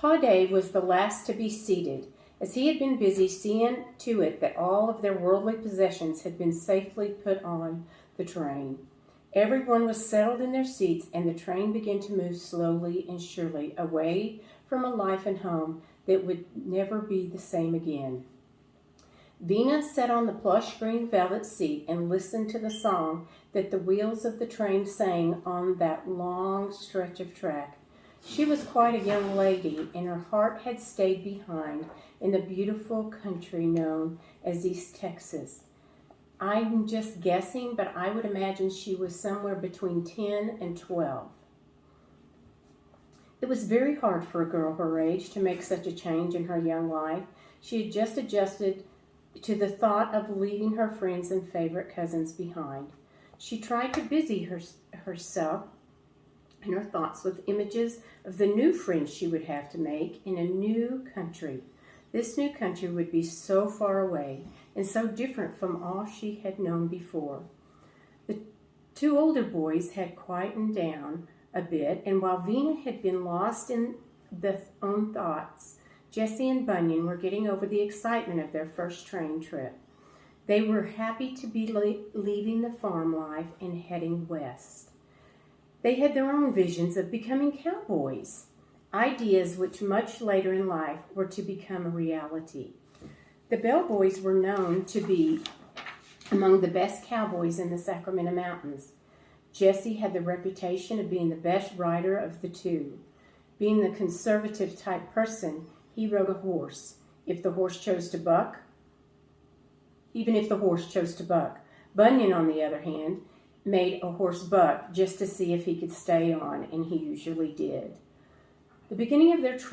Pa Day was the last to be seated, as he had been busy seeing to it that all of their worldly possessions had been safely put on the train. Everyone was settled in their seats, and the train began to move slowly and surely away from a life and home that would never be the same again. Vina sat on the plush green velvet seat and listened to the song that the wheels of the train sang on that long stretch of track. She was quite a young lady, and her heart had stayed behind in the beautiful country known as East Texas. I'm just guessing, but I would imagine she was somewhere between 10 and 12. It was very hard for a girl her age to make such a change in her young life. She had just adjusted to the thought of leaving her friends and favorite cousins behind. She tried to busy herself and her thoughts with images of the new friends she would have to make in a new country. This new country would be so far away and so different from all she had known before. The two older boys had quietened down a bit, and while Vina had been lost in their own thoughts, Jessie and Bunyan were getting over the excitement of their first train trip. They were happy to be leaving the farm life and heading west. They had their own visions of becoming cowboys, ideas which much later in life were to become a reality. The Bell boys were known to be among the best cowboys in the Sacramento Mountains. Jesse had the reputation of being the best rider of the two. Being the conservative type person, he rode a horse. Even if the horse chose to buck. Bunyan, on the other hand, made a horse buck just to see if he could stay on, and he usually did. The beginning of their trip